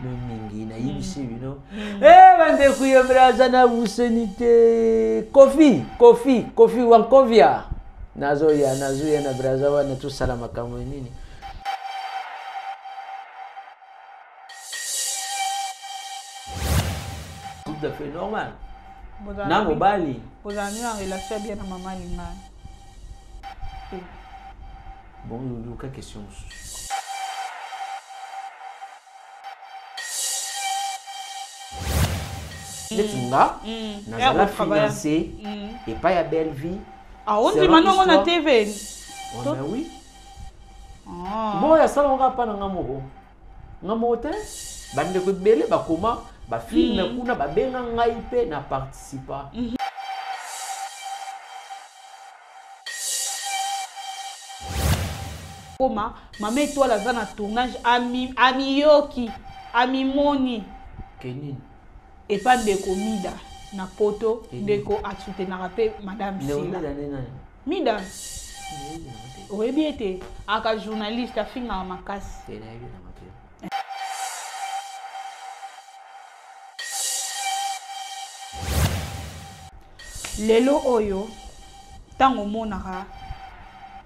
no mingi na yibisi bino bande kuyo braza na busenite Kofi Wankovia nazoya na braza wana tu salama kama nini tout à fait normal na mobali vous avez une relation bien na maman Linga bon quelle question Letinga, nazala financé et pas ya belle vie. Ah, on dit maintenant on a TV. On a oui. Bon, ya ça on va pas na ngamoko. Ngamoko te, bande ko belé ba koma, ba film kuna ba benga ngai pe na participa. Koma, maman toi la za na tournage ami yoki, ami moni. Kenine. Et pas ndeko Mida na poto ndeko a soutenir madame Sila Mida oui bien été aka journaliste afinga makasi lelo oyo tango monaka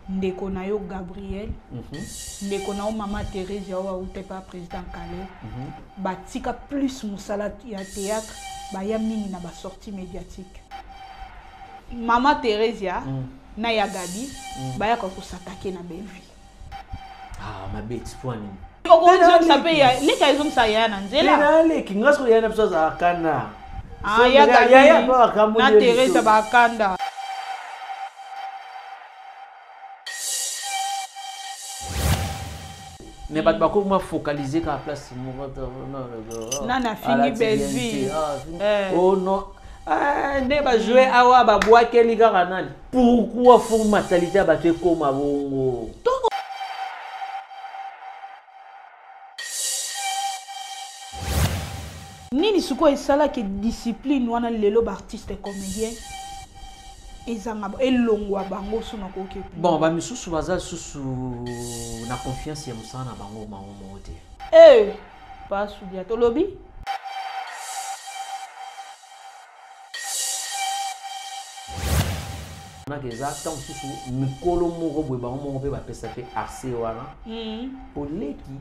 ndeko na yo Gabriel ndeko na yo mama Thérèse ya wa utepa président Kale batika plus musala ya théâtre baya mingi na ba sortie médiatique mama Thérèse ya na ya Gabi baya ko s'attaquer na Belvi ma bête point on ça paye les kaizom ça ya na nzela les kingaso ya na pso za kana ya Gabi na Thérèse ba kanda mais pas de comment focaliser quand la place non fini belle vie oh non ne ba jouer awa ba bois keli kanani pourquoi faut mentalité ba te comme bongo nini suko esala ke discipline wana lelo ba artiste comédien ezanga elongwa bango suna ko ke bon ba misusu baza susu na confiance ya musana bango maomo te pas soudia to lobby na exactement susu mikolo moko boye bango moko pe ba pesa pe assez wana poleki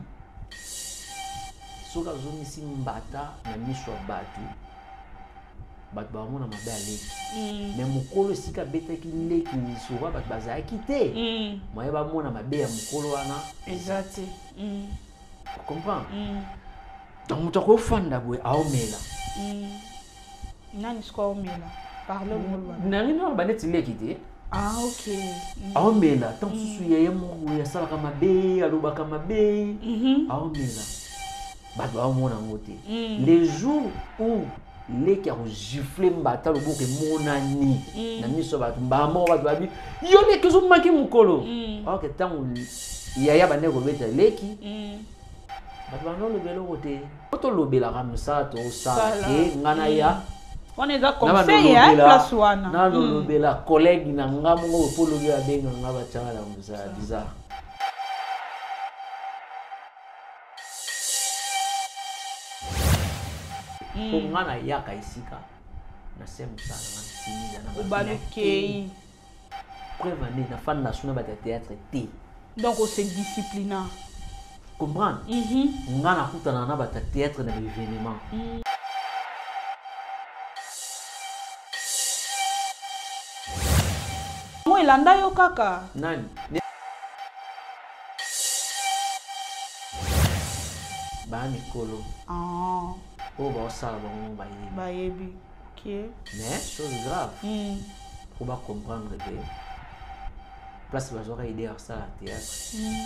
soka zomisi mbata na miso batu bat ba mona mabe aleki mais mukolo sika betaki leki soka bat bazaki te moye ba mona mabe ya mukolo wana exact comprendre donc mutako fanda boye aomela nani sko omela parle moi nani no ba neti leki te ok aomela tant susu yeye mo ya sala kama be alobaka mabe aomela bat ba mona ngote les jours où les qui ont giflé mbata le bouc et monani na miso ba mbamo ba babi yo le que zo manki mukolo ok tant yaya ba nego beta leki ba no le belo côté to lobela comme ça to ça et ngana ya on est d'accord conseil hein place wana na lobela collègue na ngamu ko polo ya benga ngaba tala musa bizarre ngana yaka isika na semu sana na simiza na ubalukei preuve ane na fan national ba théâtre T donc on se discipline comprendre ngana kutana na ba théâtre na événement mo elanda yo kaka nani ba Nicolo oh bah ça bon bah yebi ok mais chose grave faut pas comprendre que place va j'aurais aidé à ça à théâtre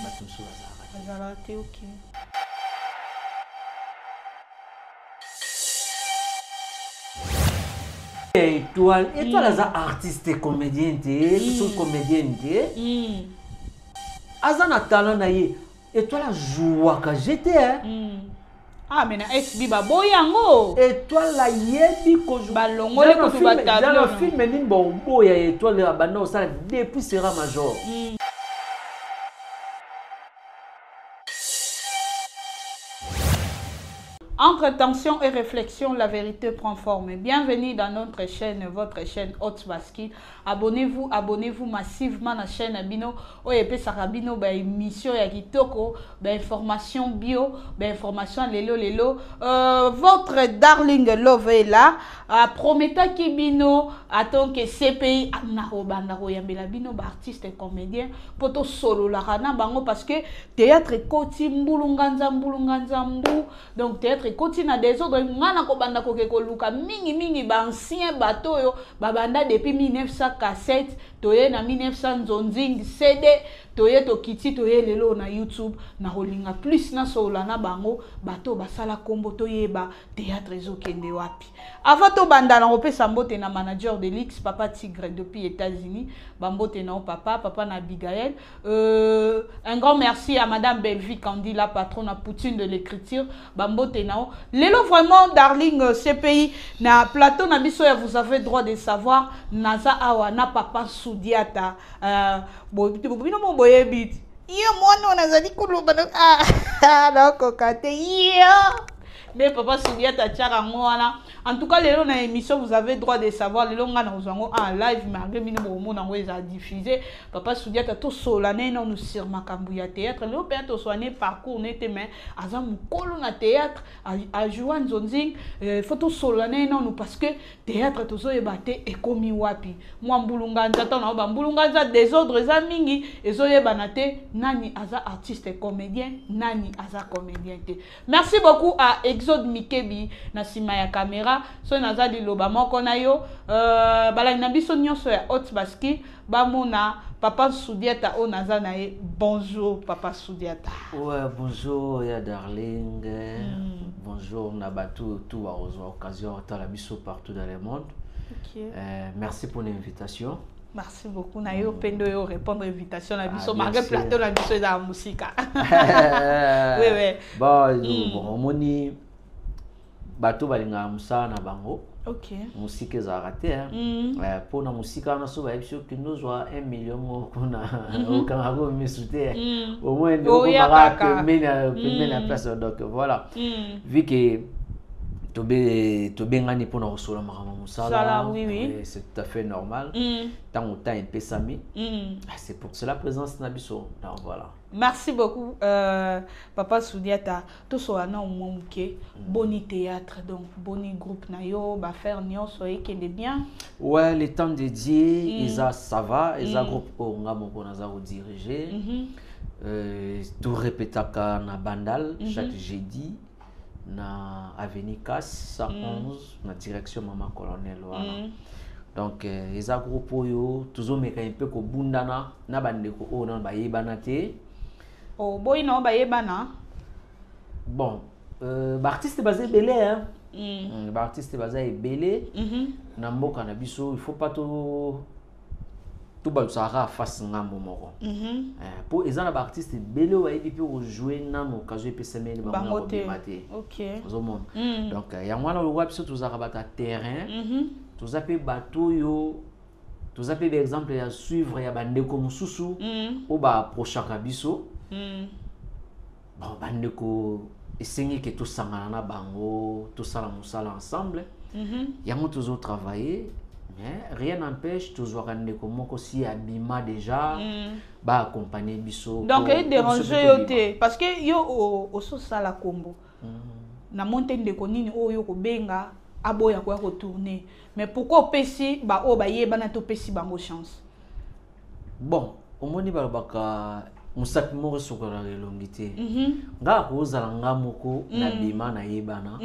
bah tout ça va ça ok étoile les artistes et comédiens sont comédiens azana talent na ye étoile joua ka j'étais ah mais na FB ba boyango étoile la yebi ko balongole ko tu batablo dans le film ni bon boya étoile la bana ça depuis sera major Entre tension et réflexion, la vérité prend forme. Bienvenue dans notre chaîne, votre chaîne Hot Basket. Abonnez-vous massivement à la chaîne Abino. Oyepe Sarabino, ba émission ya kitoko, ba information bio, ba information lelo. Votre darling love est là. Prometta Kibino, attend que CPI Naro Yambela Bino, ba artiste et comédien, poto solo la rana bango parce que théâtre koti mbulunganza mbu, donc théâtre koti na des autres ngana ko banda ko ke ko luka mingi ba ancien bateau yo ba banda depuis 1947 toye na 1900 nzonzing CD toye to kiti toye lelo na YouTube na holinga plus na sola na bango bateau basala kombo toyeba théâtre zo kende wapi avant to banda na opesa mbote na manager de l'X papa Tigre depuis États-Unis bambote na papa na Abigail un grand merci à madame Belvi Candy la patronne à Poutine de l'écriture bambote na lelo vraiment darling CPI na plateau na biso ya vous avez droit de savoir naza awa na papa Soudiata bobino mo boyebit iyo mwana nazali kuluba na kokate iyo mais papa Soudiata tchara ngwana. En tout cas, les dans l'émission, vous avez droit de savoir. Les longs nous avons en live, malgré que nous avons diffusé. Papa Soudiata tout solennel, nous sur Makambouya théâtre. Le père tout soigné parcours n'était mais azam kolo na théâtre à jouer en zonzing. Faut solennel non parce que théâtre tout ça est batté et commis wapi. Moi mbulunganza tana ba mbulunganza désordre zamingi et zoye banate nani aza artiste et comédien nani aza comédien. Merci beaucoup à Exode Mikebi na sima ya caméra. So nazali loba moko na yo bala na biso nyonso ya Hot Basket bamona papa Soudiata o nazana e bonjour papa Soudiata. Ouais, bonjour ya darling. Bonjour na batu tout à occasion ta la biso partout dans le monde. OK. Merci pour l'invitation. Merci beaucoup na yo pendo yo répondre invitation na biso malgré plateau na biso da musique. Oui. Bon moni bato balinga musala na bango. OK. Musique za raté pour na musique na so ba episode que nous joa 1 million kuna okanga ko misute au moins on va que mena place donc voilà vu que tobengani pour na osola makama musala c'est tout à fait normal tant autant un peu sami c'est pour cela présence na biso donc voilà. Merci beaucoup papa Soudiata tout so ana omomuke boni théâtre donc boni groupe na yo ba faire nyonso ekende bien. Ouais, les temps dédiés isa ça va isa groupe o ngamoko na za diriger tout répétaka na bandal chaque jeudi na avenue Casse 111 na direction Maman Colonel voilà. Donc isa groupe yo toujours meka un peu ko bundana na bandeko o na ba yebana te. Oh boy non ba yebana. Bon artiste basé belé hein. Artiste basé belé na mboka na biso il faut pas tout ba sara face ngambo moko. Pour ezana ba artiste belé wa ebi pour jouer na occasion pe semaine ba maté. OK. Donc ya mwana le web surtout za rabata terrain. Tout ça pe bateau yo tout ça pe exemple ya suivre ya bandeko mususu o ba prochaka biso. Bon bandeko esengi que tout sangana na bango tout ça la musala ensemble yango toujours travailler mais rien n'empêche toujours bandeko moko si abima déjà ba accompagner biso donc il déranger yote parce que yo o so sala kombo na montagne de konini o yo ko benga aboya ko retourner mais pourquoi pesi ba o ba yeba na to pesi bango chance bon omoni ba baka musaki moko sokola longité nga kozala nga moko na bima na yebana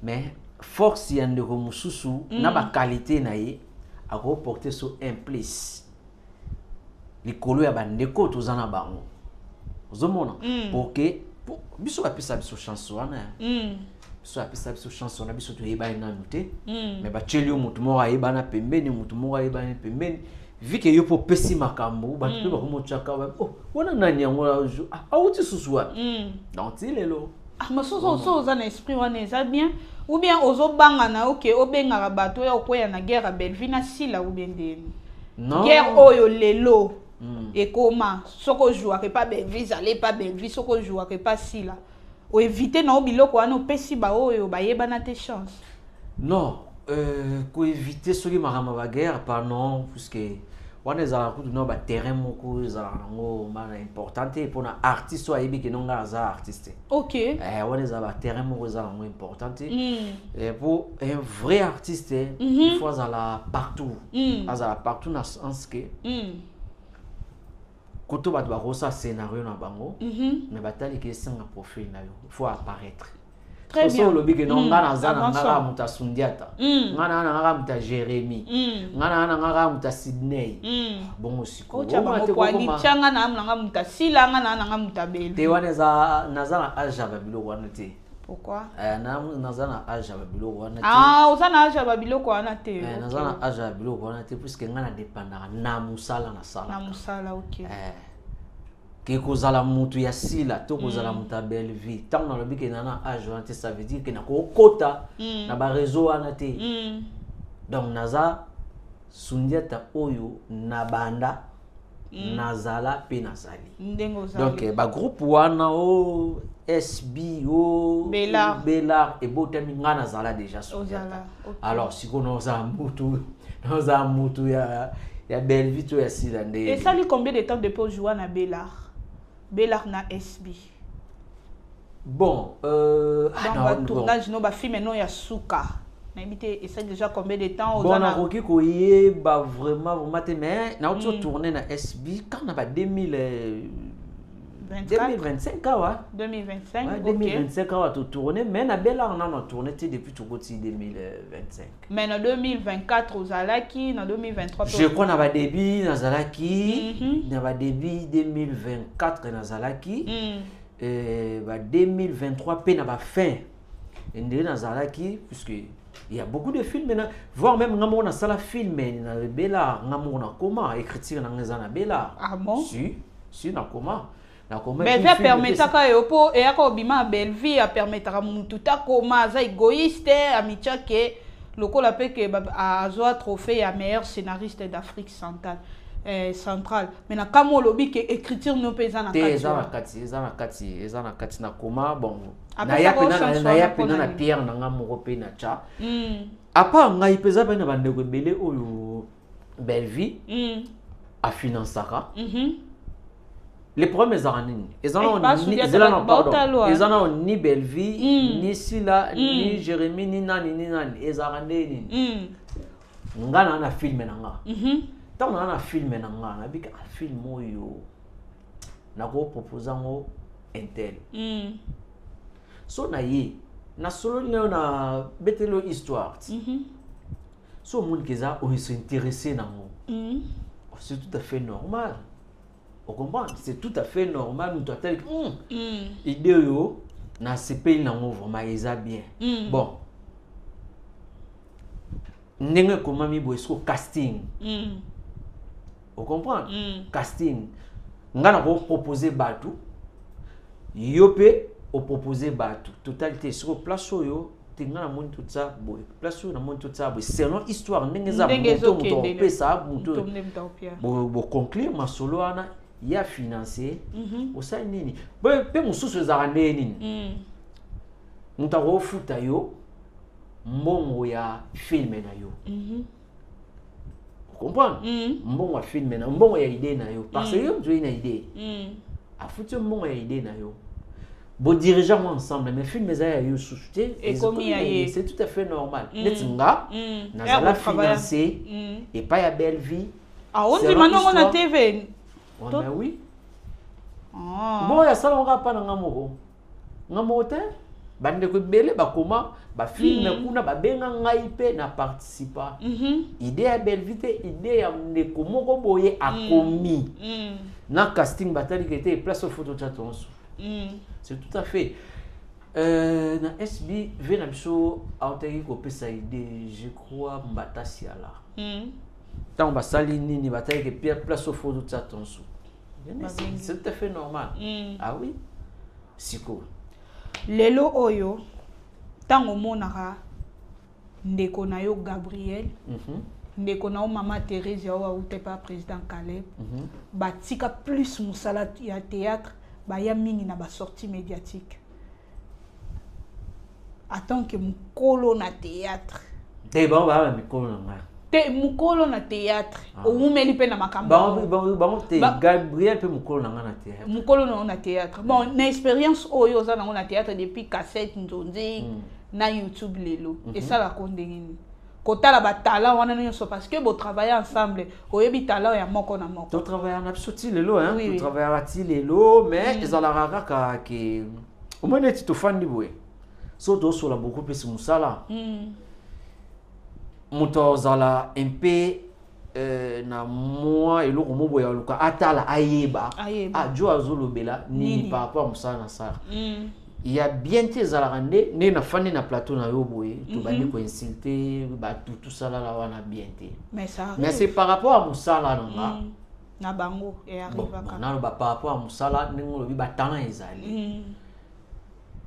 mais force ya ndeko mususu na ba qualité na ye ako porter sur un plus likolo ya bandeko tozana bango ozomona pour que biso ba pesa biso chance wana biso apesa biso chance wana biso to yebana nanu te mais ba cheli mutu moko ayebana pembeni mutu moko ayebana pembeni vu que yo po pesi makambo ba tu ba ko chaka oh wana nani yango auti susua donc lelo masoso so za na esprit wana eza bien ou bien ozo banga na OK obenga bato ya okoya na guerre Belvina sila ou bien de guerre oyo lelo et comment soko joua que pas Belvis aller pas Belvis soko joua que pas sila o éviter na biloko wana opesi ba oyo bayebana te chance. Non, ko éviter soki makama ba guerre pardon puisque wana ezala kutu no ba terrain moko ezala nango mana importante pour na artiste wa yebi ke nonga za artiste. OK. Wana ezala ba terrain moko ezala nango importante. Et pour un vrai artiste, il faut azala partout. Azala partout na sens que koto ba ba rosa scénario na bango, mais batali ke singa profil na yo, il faut apparaître. Très bien. Lobi ke nonga na za na ngara muta Sundiata. Ngana na ngara muta Jérémy. Ngana na ngara muta Sydney. Bon osiko. Ocha ba ko ali changa na amna muta silanga na nga muta beli. Te wana za na za na aja ba biloko wana te. Pourquoi? Na za na aja ba biloko wana te. Ah, oza na aja ba biloko wana te. Na za na aja ba biloko wana te puisque ngana dépendant na musala na sala. Na musala, OK. Que kozala mutu ya sila to kozala muta belle vie tant na lobi ke nana age wana te, ça veut dire que na ko kota na ba réseau wana te. Donc naza Sundiata oyo na banda nazala pe nazali. Donc ba groupe wana o SB o Bellard et Botami ngana nazala déjà Sundiata. Alors si kono za mutu ya belle vie to ya sila nde. Et ça lui combien de temps depuis jouer na Bellard na SB? Bon, dans le tournage, no ba film no ya suka. Na imité et ça déjà combien de temps? Bon, na roki ko yé ba vraiment mais na auto tourner na SB quand na ba 2025 wa 2025 ouais, 2025 wa to tourner mais na Bellard on a tourné depuis tout côté 2025. Mais en 2024 aux Alaki, en 2023 je crois na ba début na Zalaki, na ba début 2024 na Zalaki. Ba 2023 pe na ba fin. Ndé na Zalaki puisque il y a beaucoup de films maintenant, voire même ngamo na sala film na Bellard, ngamo na comment écriture na ngeza Bellard. Ah bon? Si na comment. Bellevie permetaka yopo et ako bima Bellevie a permettra mutu ta koma za égoïste amitia ke lokola pe ke a zo trophée ya meilleur scénariste d'Afrique centrale mais na kamo lobi ke écriture no pesa na kati eza na kati na koma bon na ya pena na Pierre na ngamo pe na cha apa ngai pesa pe na bandeko belé oyo Bellevie a financera. Les premiers années, ils en ont ni Bellevie, ni Sila, ni Jérémy, ni Nani, ils ont ni. Ngana na film nanga. Tant on a film nanga, na bika film yo. Na ko proposer ngo intel. So na ye, na solo na betelo histoire. So moun keza o se intéressé na ngo. C'est tout à fait normal. Vous comprenez? C'est tout à fait normal. Nous doit être idée yo na CP na ngo vraiment eza bien. Bon. Ndenge comment mi boesko casting. Vous comprenez? Casting. Ngana ko proposer batu. Yopé o proposer batu. Totalité sur place yo ngana mon tout ça boy. Place yo na mon tout ça boy. Selon histoire ndenge za moto pe ça moto. Bo conclure ma solo ana il a financé au sein nini pe mususu za nini mutaro futa yo mbongo ya film na yo comprendre mbongo ya film na mbongo ya idée na yo parce que yo tu une idée a futu mbongo ya idée na yo bo dirigeant ensemble mais film za ya yo suscité et comme c'est tout à fait normal netinga na za financer et pas ya Bellevie on dit maintenant on a TV. Oh, mais oui. Bon, il y a ça, on va pas dans ngamo. Ngamo te, bande ko belé ba comment ba film kuna ba benga ngai pe na participa. Idée ya Bellevie, idée ya ndeko moko boye akomi. Na casting batali qui était place au photo chat onsu. C'est tout à fait. Na SB vena biso autaki ko pesa idée, je crois mbatasi ala. Tant ba sali nini bataille que pierre place au fond de ça ton sou. C'est tout à fait normal. Ah oui. Siko. Lelo oyo tango monaka ndeko na yo Gabriel. Ndeko na yo mama Thérèse ya ou pas président Caleb. Batika plus musala ya théâtre ba ya mingi na ba sortie médiatique. attends que mukolo na théâtre te ba ba mikolo na nga te mukolo na théâtre omumeli pe na makambo ba te Gabriel pe mukolo na nga na théâtre mukolo na théâtre bon na expérience oyo za na théâtre depuis cassette nzonzi na YouTube lelo et ça la kondengini kotala ba talent wana nyonso parce que bo travailler ensemble oyebi talent ya moko na moko to travailler na soti lelo hein to travailler ati lelo mais ezala kaka ke au moins tu te fandi boye so to so la beaucoup plus musala moto zala un peu na moi et loko mobo ya luka atala ayeba ajo azolobela nini par rapport musala na sala il y a bien tes alarandé né na fandi na plateau na yo boye to bandi ko insulter ba tout ça là wana bien té mais c'est par rapport à musala na bango et arriva ka na ba par rapport à musala ningo lobi ba talent ezali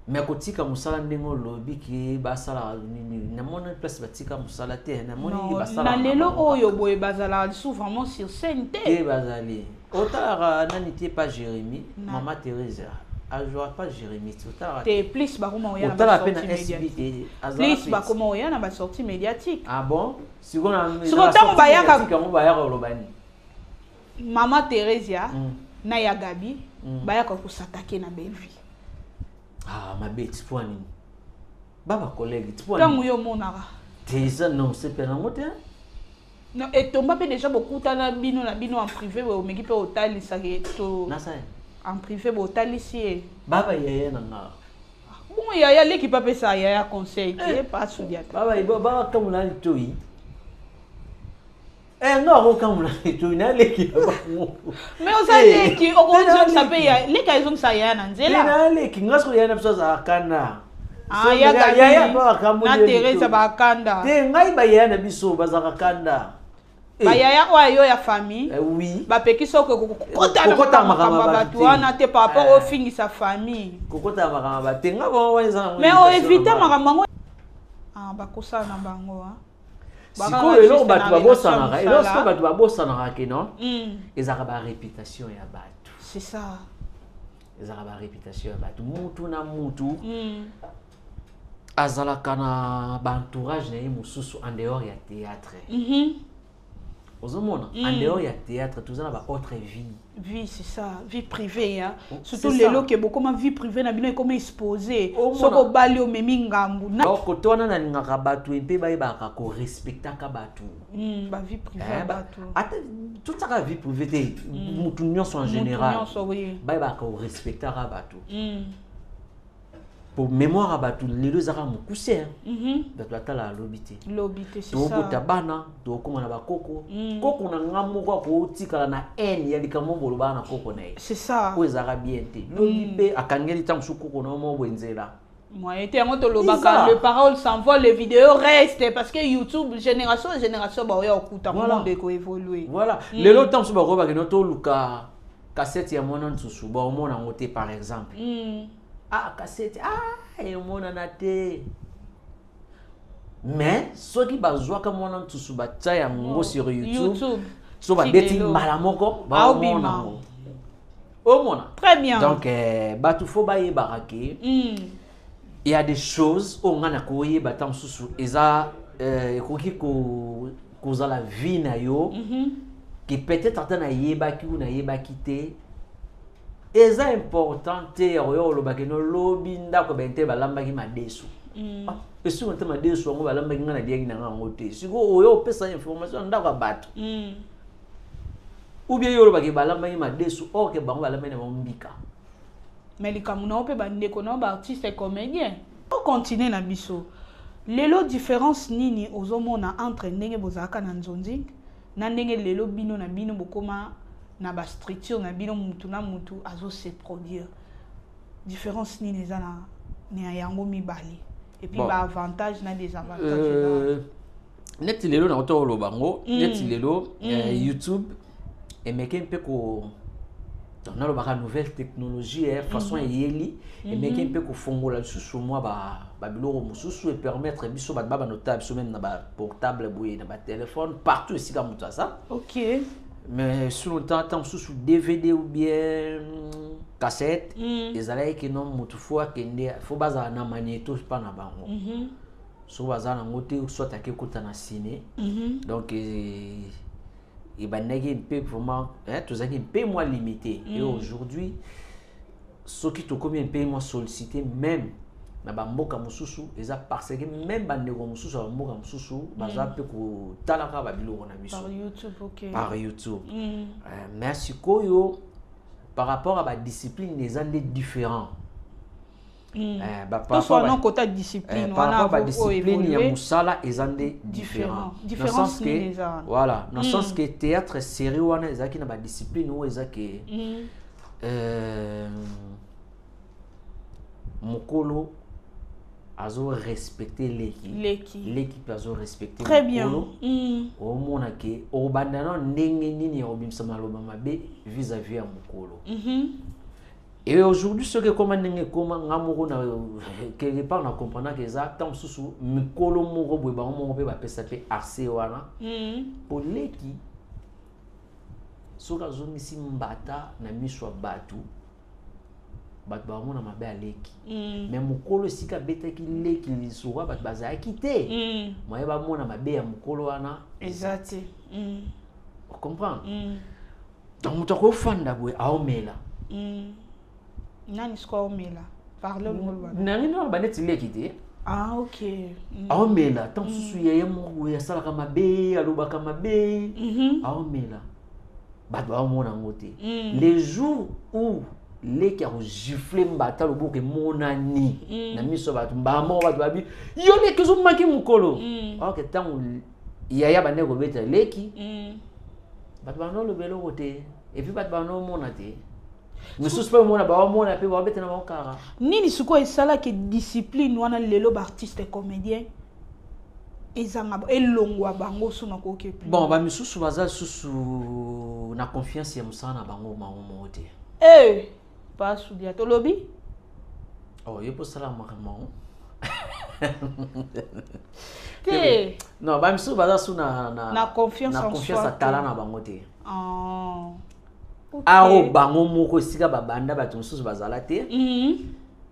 mais kotika musala ndingo lobi ki basala nini na mona place batika musala te na moni basala na lelo oyo boye bazala souvent sur scène te bazali otala nani te pas Jérémy maman Thérèse ajouera pas Jérémy te plus ba comment oya na sortie médiatique plus ba comment oya na ba sortie médiatique ah bon sikona tango bayaka kango bayaka lobani maman Thérèse na ya Gabi bayaka ko s'attaquer na belle vie. Ah, ma bête, pour nini? Baba collègue, tu vois. Tango yo monara. Déjà non, c'est pas nangote. Non, et tomba pe déjà beaucoup na bino en privé o meki pe hôtel ça to. Na ça. En privé hôtel ici. Baba yaya nanga. Bon yaya l'équipe pa pe ça yaya conseil, tu pas soudia. Baba comme là toi. Non, comme là toi na l'équipe. Mais on sait que au contraire ça paye les cas ils ont ça yaya nanzela. Na l'équipe ngaso yaya na pso za kana. Ah yaya ba kamu. Na Teresa ba kanda. Te ngai ba yaya na biso bazaka kanda. Ba yaya oyo ya famille. Oui. Ba peki soko kokota makamba batu wana te par rapport au fingi sa famille. Kokota makamba batu nga bon wana. Mais on évite makamba. Ah ba kosa na bango hein. Sikoyo elo batu babosana elo siko batu babosana ke non ezaka ba réputation ya batu c'est ça ezaka ba réputation ya batu mutu na mutu azalaka na ba entourage na ye mususu en dehors ya théâtre ozomona en dehors ya théâtre tozana ba autre vie c'est ça vie privée hein surtout lelo que beaucoup ma vie privée na bino comme exposé soko bali o memi ngambu na kotona na ngaka batu mpe bayebaka ko respecta ka batu ba vie privée batu ata tout ça vie privée te mutu nyonso en général bayebaka ko respecta ka batu pour mémoire batu lelo zaka mukuse batu atala lobité c'est ça to tabana to komana ba koko koko na ngamo kwa ko tikala na en ya likamo boloba na koko na c'est ça ko zaka bien te lobipe akangeli tant su koko na mo bwenzela moi était en lobaka les paroles s'envolent les vidéos restent parce que YouTube génération ba oya okuta monde ko évoluer voilà lelo tant su ba ko ba ke no to luka cassette ya mona nsusu ba o mona ngote par exemple ah cassette et mon anate mais ceux qui bazwa comme mon ntusu batsa ya ngo sur YouTube so ba beti mbala moko ba mona o mona très bien donc batu fo ba ye barake il y a des choses on ngana ko ye batam susu eza ekoki ko za la vie na yo qui peut-être atana yeba ki una yeba kité eza important te oyo lobaki no lobi ndako bente balamba ki madesu esu nte madesu ngo balamba ki ngana diegi na ngo te siko oyo pesa information ndako bato ou bien yo lobaki balamba ki madesu o ke bango balamba na mbika mais likamuna ope bandeko na ba artiste comédien on continue na biso lelo différence nini ozomona entre ndenge bozaka na nzonzi na ndenge lelo bino na bino bokoma na ba structure na bino mutu na mutu azo se produire différence ni les ana ni yango mibali et puis ba avantage na des avantages net lelo na to lo bango net lelo YouTube et meke mpe ko na lo ba nouvelle technologie façon yeli et meke mpe ko fongola susu moi ba biloko mususu et permettre biso ba notable so même na ba portable boye na ba téléphone partout ici comme ça OK. Mais sur le temps sous DVD ou bien cassette ezalaki ke non mutu fo akende fo bazala na magnéto pa na bango so bazala nango te soit akekuta na ciné donc ebandaki mpe vraiment tozalaki mpe moins limité et aujourd'hui soki tokomi mpe moins sollicité même na bamboka mosusu eza parce que même bandeko mosusu ya bamboka mosusu baza mpe kotalaka babiloko na biso par YouTube mais sikoyo par rapport à la discipline les années différents par rapport à la discipline il y a musala les années différents dans le sens que voilà dans le sens que théâtre série wana ezaki na ba discipline où ezaki mokolo azo respecter l'équipe azo respecter très bien au mona ke o bandana ndenge nini obimsa maloba mabe vis-à-vis ya mokolo et aujourd'hui ce que comment ndenge comment ngamoko na quelque part na comprendre que ça tant susu mokolo moko boye ba moko pe ba pesa pe arce wana pour leki soka zo misi mbata na miswa batu bat ba mona mabe aleki mais mokolo sika betaki leki lisura bat baza akité moye ba mona mabe ya mokolo wana exact on comprend donc mutako fanda boye aomela nani sko omela parle ngolwa nani no ba neti leki te ok aomela tant susu yeye mo ya sala kama mabe aloba kama mabe aomela bat ba mona ngote les jours où les qui ont giflé mbata le bouc et monani na miso batu mbamo batu babi yo les qui sont manqué mukolo ok tant yaya bane ko beta leki batu bano le belo côté et puis batu bano monate mais sous pas mona ba mona pe ba beta na bakara nini suko esala ke discipline wana lelo ba artiste comédien ezanga elongwa bango suna ko ke plus bon ba misusu baza susu na confiance ya musana bango maomo te pas soudia to lobby oh yo pour ça la maman non ba misu baza su na confiance à talent na bango te ao bango moko sika ba banda ba tumsusu bazala te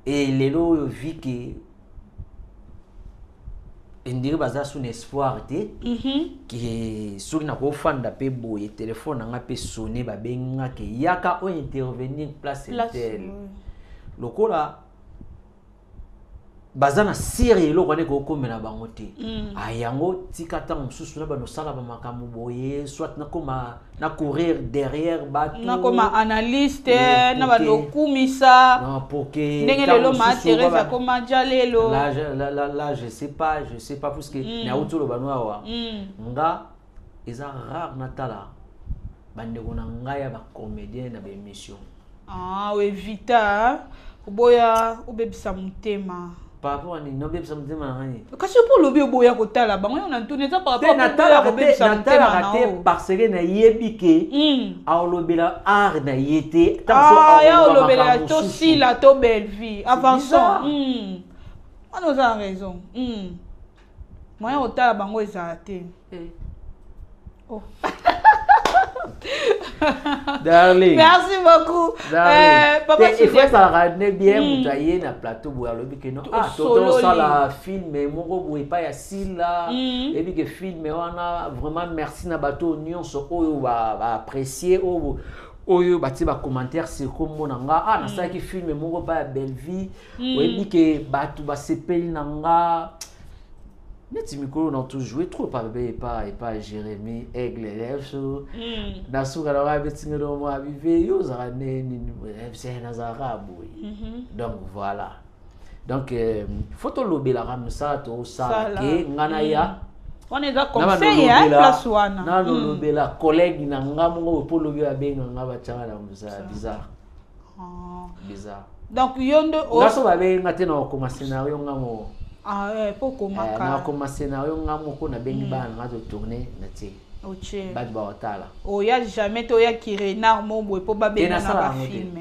et lelo yo viki indiri baza su espoir te qui soki na ko fanda pe boye téléphone nga pe sonner ba benga ke yaka o intervenir place tel lokola bazana siri lo kone ko komela bango te ayango tikata mususu na bano sala ba makamu boye soit na koma na courir derrière batu na koma analyste na ba lokumisa non poké ndenge lelo ma Teresa koma jalelo là je sais pas parce que na auto lo bano awa nga eza rare na tala bande kona ngaya ba comédien na ba émission we vita boya obebisa mutema par rapport à non bien ça me demande kasi pour lobi boya ko tala bango na ntune za par rapport à parce que na yebike a lobela art na yete ya lobela to si la to belle vie avançons on a raison moyen o tala bango ezate oh darling merci beaucoup papa il faut ça rendre bien mutaye na plateau boya lobi que non toto ça la film moko boye pa ya sila et puis que film wana vraiment merci na bato nyonso oyo ba apprécier oyo bati ba commentaire c'est comme nanga na ça qui film moko pa ya belle vie et puis que bato ba sepeli nanga Neti mikolo na tout jouer trop pas Jérémy Aigle lèvres na suka na ba betingelo mo abive yo za ne ni c'est na za raboui donc voilà donc photo lobela comme ça to ça ke ngana ya on est d'accord conseil hein place wana na lobela collègue na ngamu po lobela benga ngaba tanga na bizarre bizarre donc yondo na so ba benga te na ko scénario ngamo poko maka na koma scénario ngamo ko na bengi bana ngazo tourner na ti oche bad ba otala o ya jamais to ya ki renard mombo po ba benga na ba film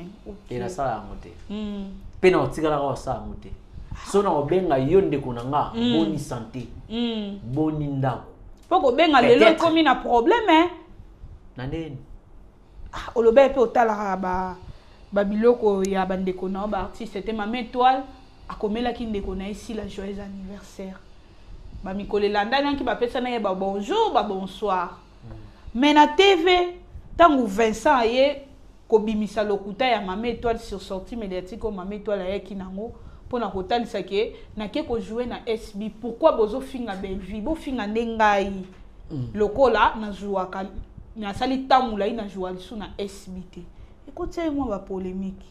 et na sala ngote pena otikala ko sa ngote so na obenga yonde kuna nga boni santé boni ndako poko benga lelo komi na problème na neni olobe pe otala ba babiloko ya bandeko na ba artiste c'était Mama Étoile akomela ki ndeko na ici la joyeux anniversaire ba mikole landana ki ba pesa na ye ba bonjour ba bonsoir mais na TV tangu Vincent ye ko bimisa lokuta ya Mama Étoile sur sortie médiatique ko Mama Étoile ya ki nango pona ko talisa ke na ke ko jouer na SB pourquoi bozo finga Belvi bo finga ndengai lokola na jouaka na sali tamula ina jouwa lisu na SBT écoutez moi ba polémique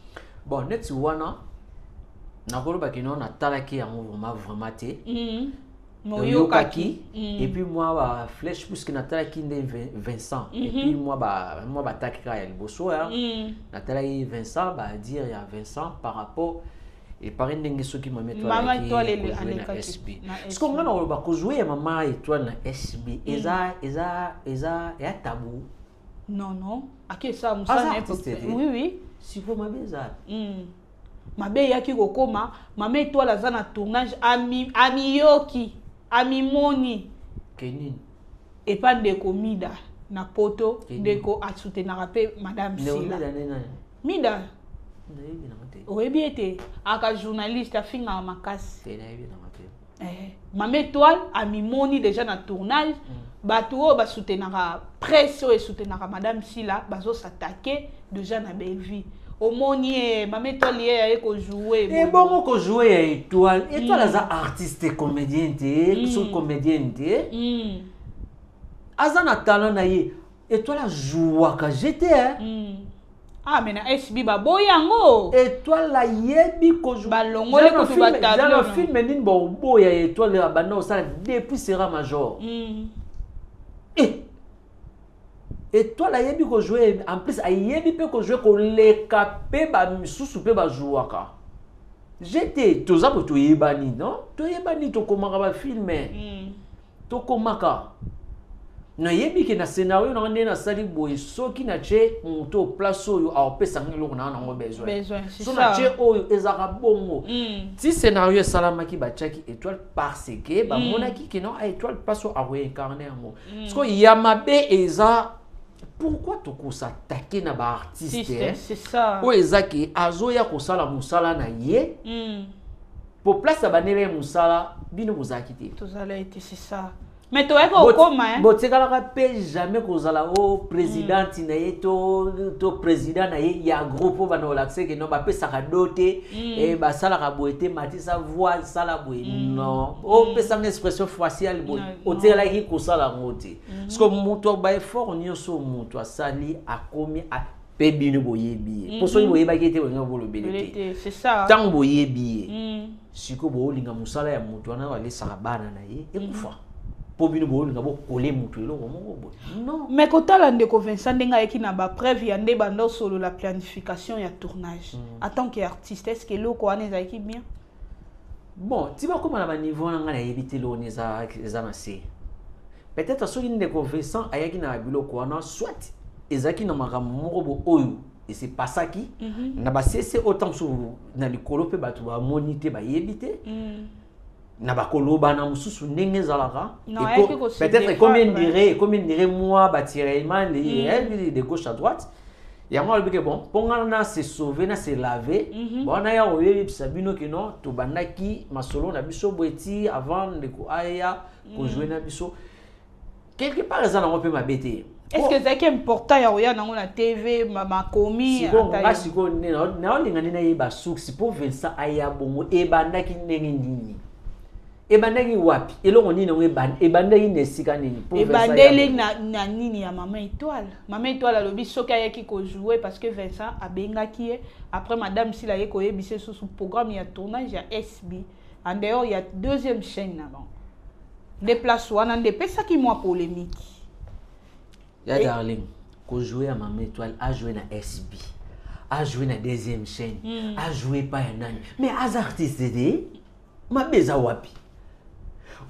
bon net wana na koloba kino na talaki yango vraiment te moyokaki et puis moi ba flèche puisque na talaki nde Vincent et puis moi ba takika ya liboso ya na talaki Vincent ba dire ya Vincent par rapport et par ndenge soki Mama Étoile na SB parce que on a ba ko jouer Mama Étoile na SB eza ya tabou. Non ake ça musa oui si vous m'avez ça mabe yaki kokoma Mama Étoile aza na tournage amiyoki amimoni kenini et pas de komida na poto ndeko asoutenaka pe madame Sila mida oyebi ete aka journaliste afinga makasi Mama Étoile amimoni déjà na tournage bato oyo basoutenaka presse oyo esoutenaka madame Sila bazo s'attaquer déjà na Belvi omoni Mama Étoile ye ko jouer et bon ko jouer Étoile aza artiste comédien te so comédien te aza na talent na ye Étoile a joué ka j'étais ah mais na SB ba boyango Étoile la yebi ko jouer balongole ko tubatalo dans le film nini bo boya Étoile la bana ça depuis Sera Major Étoile a yebi ko jouer en plus a yebi pe ko jouer ko le capé ba misusu pe ba jouaka j'étais toza ko to yebani non to yebani to komaka ba film to komaka na yebi ke na scénario na ndena sali boy soki na che moto place oyo a opesa ngelo na ngo besoin so na che oyo ezaka bongo ti scénario salamaki ba chaki Étoile parce que ba monaki ke non Étoile place a réincarner ngo parce que yamabe eza pourquoi tu ko s'attaquer na ba artiste c'est ça o ezaki azoya ko sala musala na ye pour place abanele musala bino bozaki te tozala été c'est ça mais toi ko koma botikala ka pe jamais kozala o président na ye to président na ye ya groupe ba no l'accès que non ba pesa ka doté et ba sala ka boité mati sa voix sala boy non o pesa une expression faciale boy o tela ki ko sala ngoti parce que muto ba effort nyonso muto asali akomi a pe bino boyebi pour so boyeba ki te wenga bolo belete c'est ça tant boyebi siko bo linga musala ya muto ana wale sarabana na ye e kufa pour bino bo linga bo coller muto elo mo non mais kotala ndeko Vincent ndenga yeki na ba preuve ya ndeba ndo solo la planification ya tournage en tant qu'artiste est-ce que loko aneza yeki bien bon ti ba koma na ba niveau na ngana yebite lo neza na se peut-être soki ndeko Vincent ayaki na biloko wana soit ezaki na makambo moko bo oyo et c'est pas ça qui na ba cesse autant sur na likolo pe bato ba moniter ba yebite na ba koloba na mususu ndenge zalaka peut-être combien dirait moi ba tiraillement de gauche à droite ya moi le bon ponga na se sauver na se laver bon na ya oyebi sabino que non to bandaki masolo na biso boeti avant de ko aya ko jouer na biso quelque part ça na pe mabete. Est-ce que c'est important ya oya nango na TV mama komi ata siko na olingani na yeba suksi pour Vincent aya bongo e bandaki ndenge nini e bandaki wapi elongo nini ngo e bandaki nesika nini pour Vincent e bandeli na nini ya Mama Étoile alobi soki ayaki ko jouer parce que Vincent abengaki après madame Sila ye ko yebise sous programme ya tournage ya SB en dehors il y a deuxième chaîne avant déplace wana ndepesa ki moi polémique. Ya darling, ko jouer à Mama Étoile, a joué na SB, a joué na deuxième chaîne, a joué pas ya nani. Mais as artiste de ma beza wapi.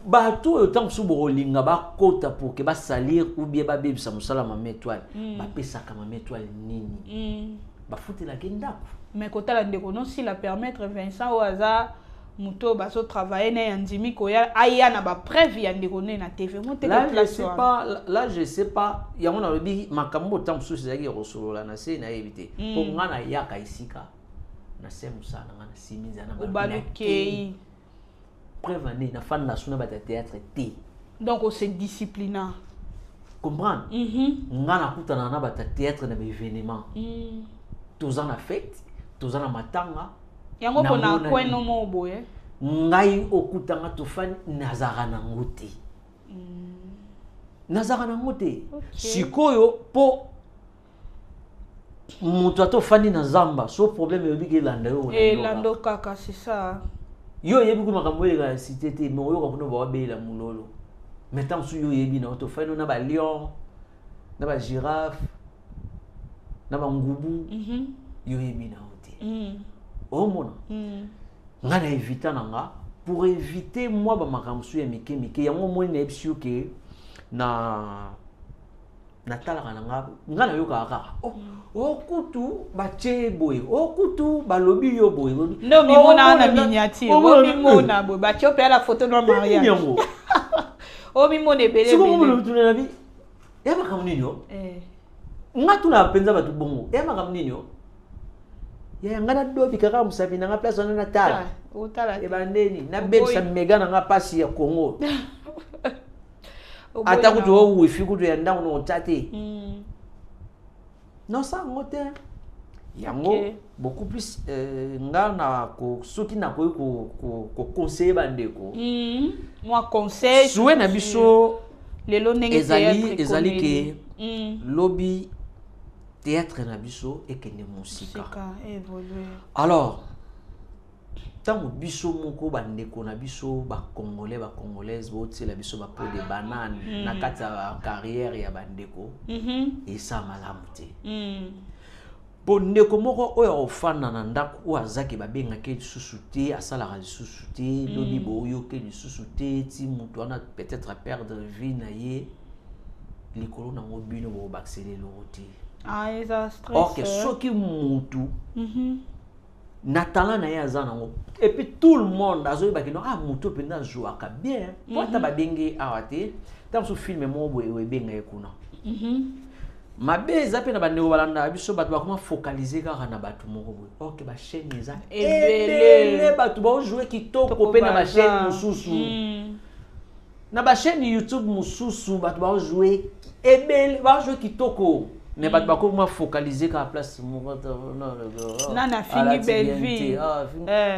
Ba to autant sou bolinga ba kota pour que ba salir ou bien ba bebisa musala Mama Étoile. Ba pesa ka Mama Étoile nini. Ba foute la kenda. Mais kota la ndeko non si la permettre Vincent au hasard muto baso travailler na yandimi ko ya aya na ba preuve ya ndeko ne na TV monte là je sais pas ya mona lobi makambo tam susi yaki rosolola na se na éviter pour ngana yaka isika na semu sana ngana simiza na ba balokei preuve ane na fan na suna ba théâtre T donc on se disciplina comprendre ngana kutana na ba théâtre na ba événement tous en fête tous en matanga yango pona kweno mo boye ngai okutanga tofani nazara na ngote nazara na ngote sikoyo po mutu atofani na zamba so problème yobi ke landa yo lando kaka c'est ça yo yebi ko makambo ele cité te mais yo ko kuno ba bela mulolo mais tant su yo yebi na tofani na ba lion na ba girafe na ba ngubu yo yebi na hote omona ngana éviter nanga pour éviter moi ba makamsu ya mike yango mo na epsio ke na tala nanga ngana yo kaka okutu ba cheboy okutu ba lobi yo boy no mi mona na miniature o mi mona boy ba chope la photo no mariage o mi mona bele siko mo lo tuna bi ya makamni yo ngatu na penza batu bongo ya makamni yo ya ngana dobi kaka musabi na place na tala utala e bandeni na belsa mega na pasi ya Congo ata kutu wo wifi kutu ya ndango no tate non ça ngote yango beaucoup plus ngana ko soki na ko conseiller bandeko moi conseil soué na biso lelo ndenge ezali ke lobby théâtre na biso et que ne musique évoluer alors tango biso moko bandeko na biso ba congolais ba congolaises botela biso ba pot de banane na kati ya carrière ya bandeko et ça malamu te po ndeko moko oyo ofana na ndako o azaki babenga ke lisusu te asalaka lisusu te lobi boyo ke lisusu te ti mutu ana peut-être à perdre vie na ye likolo na ngo bino bo baccélérer te ok soki mutu na talent na ye aza nango et puis tout le monde azoyeba ke no mutu mpenza azwaka bien po ata babenge awa te ntango so filme mo boye ebenga ye kuna mabe eza mpe na bandeko balanda biso bato bakoma focaliser kaka na bato moko boye ok bachaîne eza ebele bato baojoue kitoko mpe na bachaîne mosusu na bachaîne YouTube mosusu bato baojoue ebele baojoue kitoko mais bato bakoma focaliser ka place na fini belle vie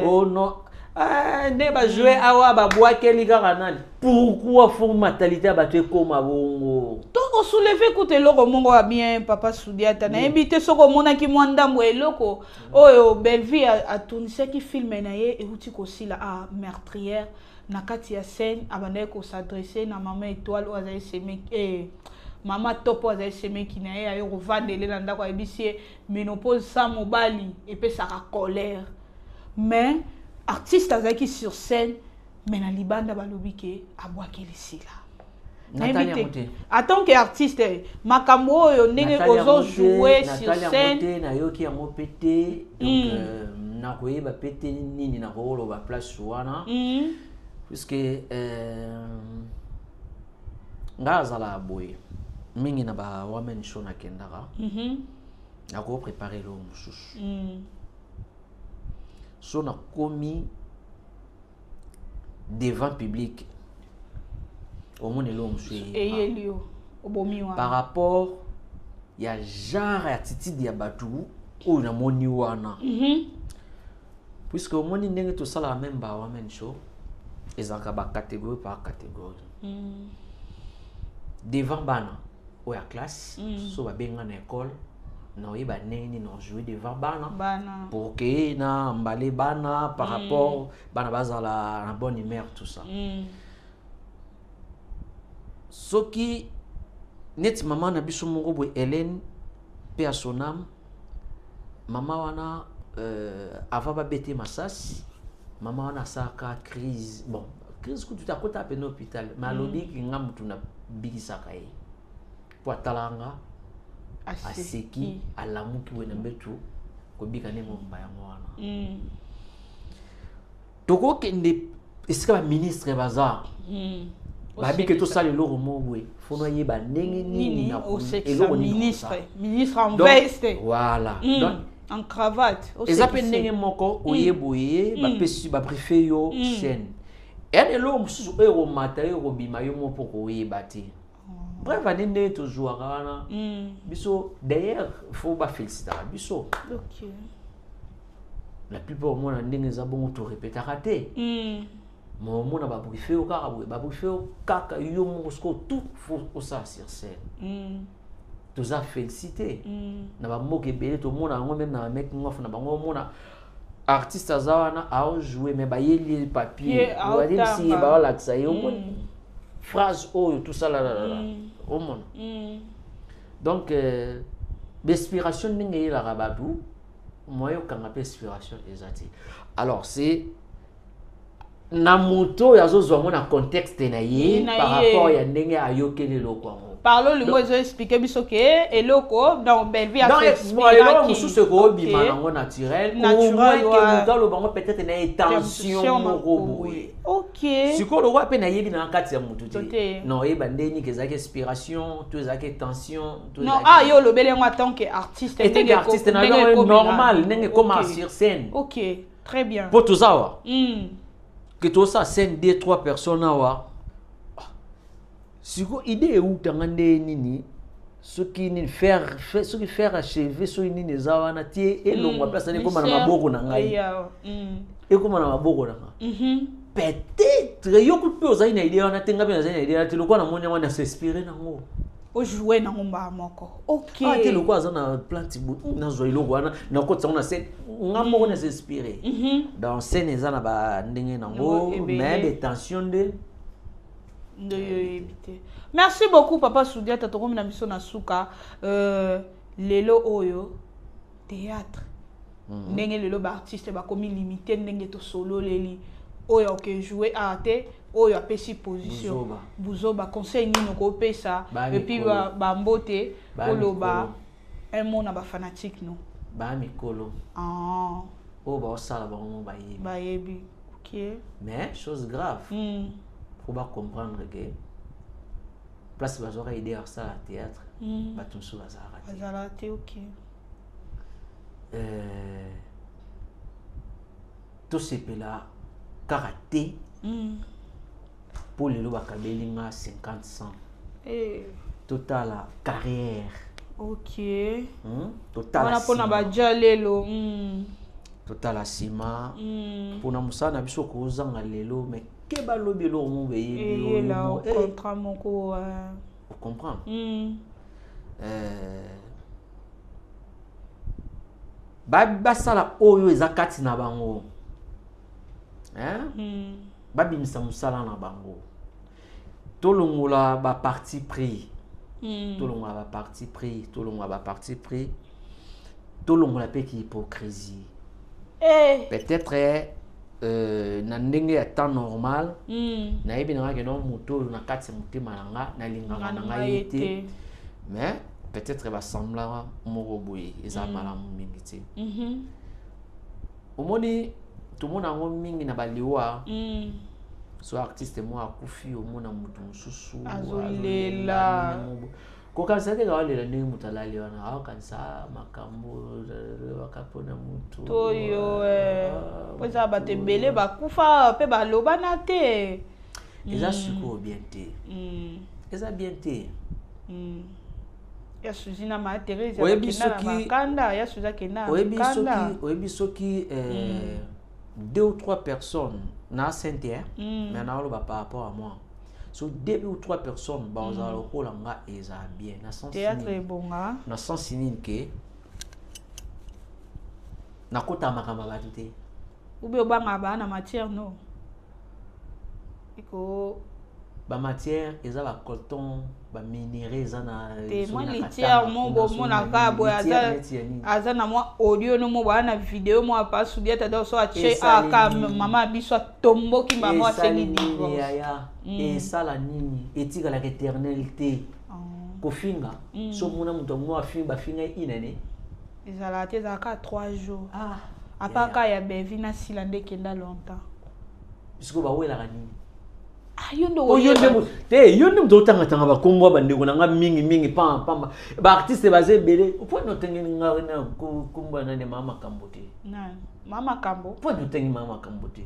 oh non ne ba jouer awa ba boakeli kaka nani pourquoi faut mentalité bato ekoma bongo toko soulever kote eloko mongo ya bien papa Soudiata na invité soko monaki mwa ndambo eloko oyo belle vie atonisaki filme na ye euti kosila meurtrière na kati ya scène abandaki kosadresse na mama étoile oyo azali semeki mama topo azali semeki na ye ayo kovandele na ndako ayebisi ye ménopause sa mobali epesaka colère mais artiste azalaki sur scène mais na libanda balobi ke abwakeli sila en tant que artiste makambo oyo ndenge ozojouer sur scène nayoki yango pete donc nakoyeba pete nini nakoloba place wana puisque nga azala boye mingi na ba women show na kendaka nako préparer lo mususu so na komi devant public au monde lo mususu par rapport ya genre attitude ya batu oyo na moni wana puisque au monde ndenge to sala même ba women show ezaka ba catégorie par catégorie devant bana ou à classe so ba benga na école na oyeba nini na jouer devant bana pour que na mbale bana par rapport bana bazala na bonne humeur tout ça soki net maman na biso moko boy Hélène pe à son âme maman wana avant ba bete masasi maman wana saka crise bon crise ku tout à côté à l'hôpital malobi ki ngam tuna bikisaka ye po atalanga aseki alamuki wena mbetu kobika ne momba ya mwana toko kende esika ba ministre bazar babi que tout ça le loro mowe fono yeba ndenge nini na eloko ministre en veste voilà donc en cravate ezape ndenge moko oyeboye ba pesi ba préfet yo chaîne et lo mususu ero mata ero bima yo mo poko oyeba te bref anende to jouara biso d'ailleurs faut ba féliciter biso OK la plupart au monde ndenge za bon to répéter raté mon ba briefé au kaka ba briefé au kaka yo mo sko tout faut ça sur scène tous a félicité na ba moke belé to mona ngo même na mec ngof na bango mona artiste azawana a jouer mais ba yeli papier ou dire si ba la ça yo phrase oh tout ça là au monde donc l'inspiration ndenge la rabadou moi yo kanga pe inspiration ezati alors c'est na moto yazo zwa na contexte na ye par rapport ya ndenge ayokele lokwango parlo le mot expliquer biso ke eloko dans belle vie a expliquer musu se ko bima nango naturel que dans le bango peut-être na intention moko OK siko lo wa pe na yebi na kati ya mutu te non e bandeni ke zaki inspiration to zaki tension to non yo lo bele en tant que artiste ndenge artiste na normal ndenge comme sur scène OK très bien pour tout ça que tout ça scène 2-3 personnes wa siko idée ou tangande nini ce qui ni faire ce qui faire achever so nini zawana tie elongwa place ni comme na maboko na ngai et comme na maboko na peut-être yoko pe oza ina idée wana tenga bien za idée te lokwa na monya wana s'inspirer nango o jouer na ngomba moko OK te lokwa za na plante na zo iloko wana na ko tsana scène ngamo na s'inspirer dans scène za na ba ndenge nango mais des tensions de merci beaucoup papa Soudiata to na biso na suka lelo oyo théâtre ndenge lelo ba artiste ba komi limité ndenge to solo leli oyo ke jouer arte oyo apesi position buzoba conseil nino ko pesa et puis ba mbote oloba un mot na ba fanatique no ba mikolo o ba osala ba mo ba yebi OK mais chose grave faut pas comprendre que place bazora idée à ça théâtre ba tout sur bazara te OK tout ce là karaté pour les loba kabelinga 50 total carrière OK total wana pona ba jalelo total asima pona musana biso ko zanga lelo mais que balobi lo mo be là contrat moko vous comprendre ba sala oyo ezakati na bango ba bimisa musala na bango tolongola ba parti pris tolongola ba parti pris tolongola ba parti pris tolongola pe ki hypocrisie peut-être na ndenge ya temps normal na yebi na ke no moto na kati mutema nanga na linganga nanga yete mais peut-être va sembla moko boye eza malamu mingi te omoni tout le monde a mingi na baliwa so artiste mo akufi omona mutu mususu azolela kokanisa te kawalela ndenge mutu alali wana aokanisa makambo wakapona mutu toyo poza bato ebele bakufa mpe balobana te eza sikoyo bien te eza bien te ya suzi na ma Thérèse akenda na makanda ya suzi akenda na makanda oyebi soki 2 ou 3 personnes na Saint-Pierre mais na oloba par rapport à moi so 2 ou 3 personnes baza lokola nga eza bien na sens théâtre ebonga na sens nini ke na kota makamba batu te ube obanga ba na matière no iko ba matière eza ba coton ba minerais eza na moi litière mo bo mona ka bo aza na moi audio no mo ba na vidéo mo pa Soudiata do so ache aka mama biso tomboki mama asengi divorce et ça la nini etika la éternalité kofinga so mona muto mo afinga finga inene ezala te za ka 3 jours apaka ya bevina silande kenda longtemps puisque bawela kanini yondo yonde mto tanga tanga ba kombo ba ndeko nanga mingi pamba ba artiste baze belé po no tengeni nga na kumba na ne mama kambote na mama kambo po no tengi mama kambote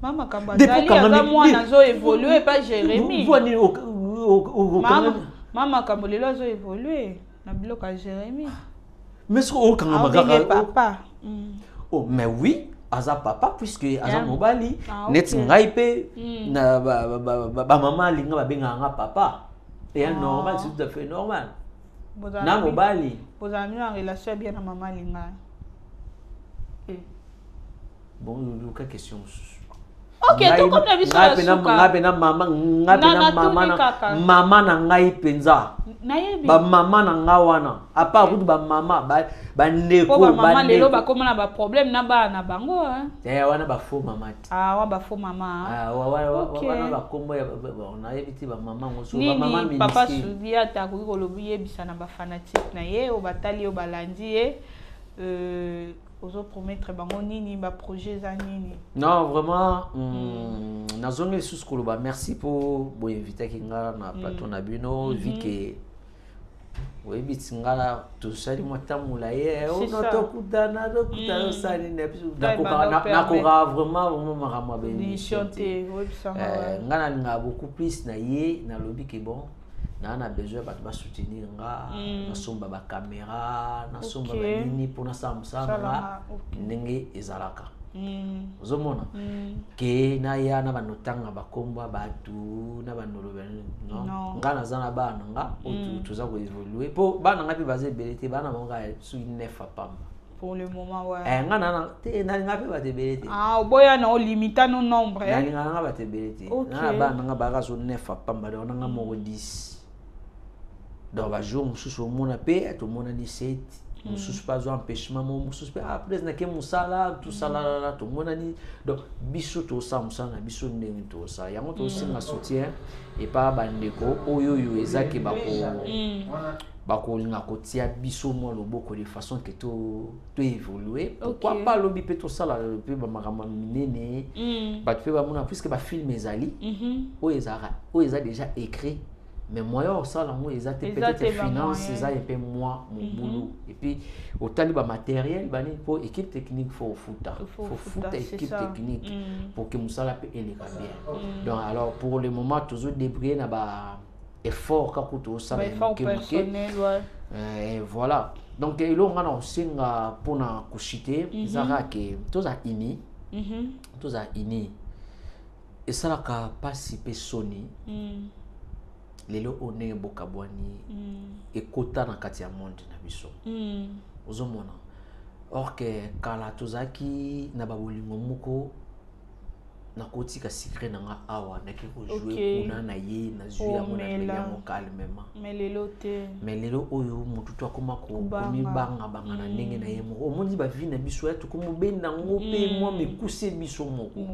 mama kambo azali aza mwana zo évoluer pas Jérémy voni mama kambo lelo zo évoluer na biloko ya Jérémy mais ce que kanga magaka papa oh mais oui aza papa puisque aza mobali net ngai pe na ba mama linga ba benga nga papa et normal c'est tout à fait normal na mobali bozami en relation bien na mama linga bon quelle question OK to comme na biso na mama na ngai penza ba mama na nga wana à part ba mama ba ndeko ba mama lelo ba komona ba problème na ba na bango wana ba faux mama wa ba faux mama wana ba kombo ya na yebiti ba mama ngoso ba mama ministre papa sudi ata ko lobi yebisa na ba fanatique na ye o batali o balandi ye ozo promettre bango nini ba projet za nini non vraiment na zone sous koloba merci pour bo inviter kinga na plateau na bino vu que oui bitsinga to sali motamula ye o no to kutana sali ne na ko vraiment marama ben chanter ngana nga beaucoup plus na ye na lobby que bon na besoin de soutenir nga na somba ba caméra na somba ba nini pour na samsanga ndenge ezalaka ozomona ke na ya na banotanga bakomba batu na banoloba non nga na zana bana nga tuza ko évoluer po bana nga pe baze belete bana monga su 9 pamba pour le moment ouais nga na te na nga pe bate belete boya na o limita no nombre na nga bate belete na bana nga ba zo 9 pamba na nga mo 10 dans ba jour mususu mona pe to mona 17 mususu pas empêchement mususu pe après na ke musala tout sala la to mona ni donc biso to samsana biso ndenge to sa yango to singa soutien et pas bandeko oyo ezaki bako linga kotia biso mo loboko de façon que to évoluer pourquoi pas lobi pe to sala pe ba makama minene ba pe ba mona puisque ba film ezali o eza déjà écrit mais moi ça là moi ils étaient peut-être finance ça et puis moi mon boulot et puis autant de matériel bani pour équipe technique faut équipe technique pour que musala peut aller bien donc alors pour le moment toujours débrouiller na ba effort ka kuto ça personnel et voilà donc il on a aussi pour na kushite zara que tous a ini et ça là ka participer Sony lelo one bokabwani ekota na kati ya monde na biso ozomona or que kala tozaki na babolingo moko na kotika secret na nga awa na ki ko jouer kuna na ye na zui ya mona ya calmement mais lelo oyo mutu to akoma ko mi banga na ndenge na ye mo omondi ba vie na biso ya to ko mobenda ngope mo mekuse biso moko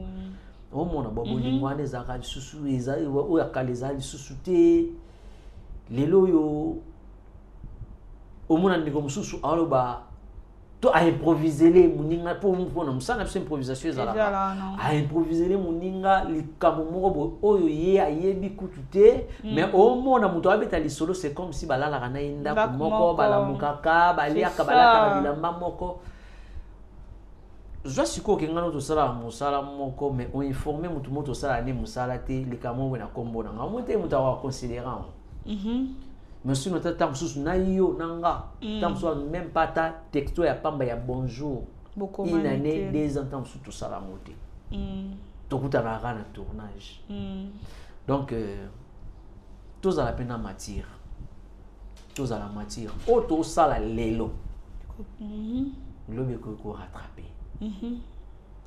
omona babolingo ane zaka lisusu eza o ya kaleza lisusu te lelo yo omona ndiko mususu aloba to a improviser les muninga pour na musana biso improvisation ezala a improviser les muninga likambo moko oyo ye ayebi kutu te mais omona muto abeta lisolo c'est comme si balala kana inda moko balamukaka baliaka balaka bilamba moko je suis quoi que ngano to sala musala moko mais on informer mutu moto sala ne musala te likamo wena kombo na nga mote muta wa considérant mais si notre temps sous na yo nanga temps soit même pas ta texto ya pamba ya bonjour une année 2 ans temps sous tout sala moté to kuta na rana tournage donc tous à la peine en matière tous à la matière auto sala lelo lobe ko rattraper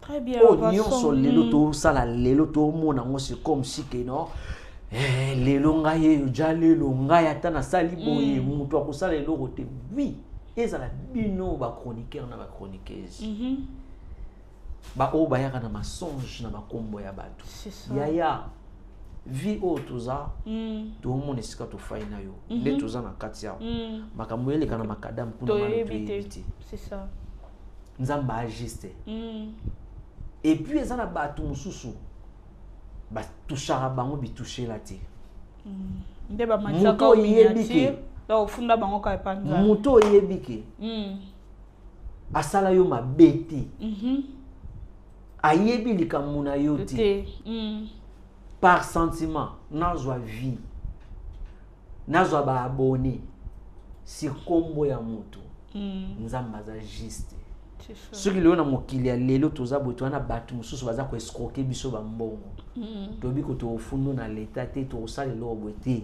très bien on sur lelo to sala lelo to mona ngo c'est comme si que non lelo ngaye ja lelo ngaya tana sali boye mutu akosala lelo kote oui ezala bino ba chroniqueur na ba chroniqueuse ba o ba yaka na mensonge na makombo ya bato yaya vi o toza to mona sika to faina yo nde toza na kati ya makambo ele kana makadam kuna to éviter c'est ça nzamba agiste et puis ezana batu mususu ba touchera bango bi toucher la te ndeba manzaka miniature donc funda bango ka panza muto yebike asala yo mabete ayebi likambo na yo te par sentiment nazwa vie nazwa ba abonné si kombo ya moto nzamba za juste soki lelo na mokili ya lelo toza boto wana batu mususu baza ko escroquer biso ba mbongo tobi ko to fundo na leta te to sala lo bote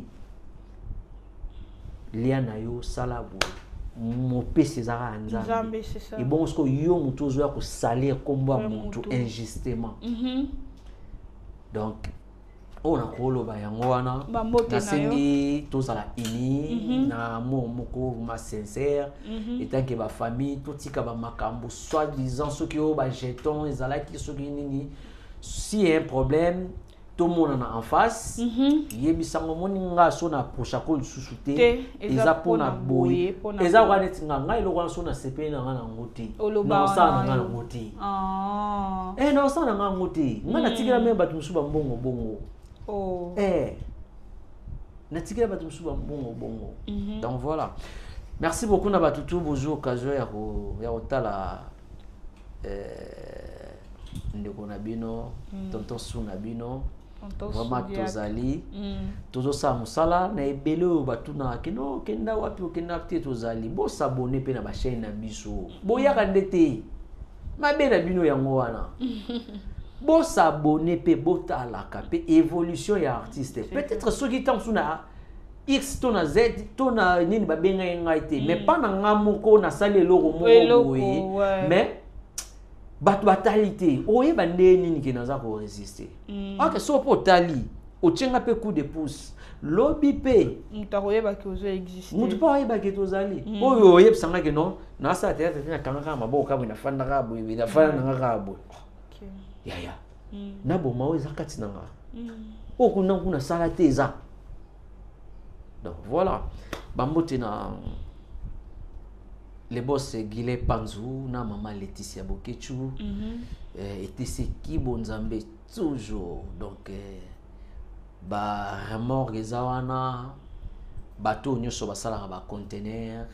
lia na yo sala bo mo pese zara nzambe c'est ça et bon ce que yo muto zo ya ko salir kombo ya moto injustement donc on a koloba yango wana na sengi tozala ini na moko ma sincère et tant que ba famille totika ba makambo soit disant ceux qui ont ba jeton ezala ki ceux qui nini si un problème tout le monde en face yebisango moninga so na prochako lisusu te eza pona boye eza wana tinga ngai lokwa so na sepe na ngana ngoti na sa na ngana ngoti na sa na ngana ngoti ngana tikela me batu musuba mbongo bongo natikela batu musuba bongo donc voilà merci beaucoup na batu tout bonjour occasion ya otala ndeko na bino tonton Suna bino vraiment tozali tozosa musala na ebele oyo batuna keno kenda wapi okenda te tozali bo s'abonner pe na ba chaîne na biso boyaka ndete mabe na bino yango wana bo s'abonner pe botalaka pe évolution ya artiste peut-être ceux qui tant suna X to na Z to na nini ba benga ngai te mais pas na ngamoko na sali eloko moko mais batu batalité oyeba ndeni nini ke naza ko résister ok so po tali ochenga pe coup de pouce lobi pe mutakoyeba ke ozo exister mutu pa oyeba ke tozali oyo oyeba sanga ke non na sa te na kanga maboko ka na fanda ka bo na fanda nga ka bo ya na bo mawe zakati nanga okuna kuna sala te za donc voilà bambote na les boss Guilé Panzou na maman Laetitia Bokechu était ce qui bonzambe toujours donc ba remorque ezawana bateau nyoso basala ba conteneur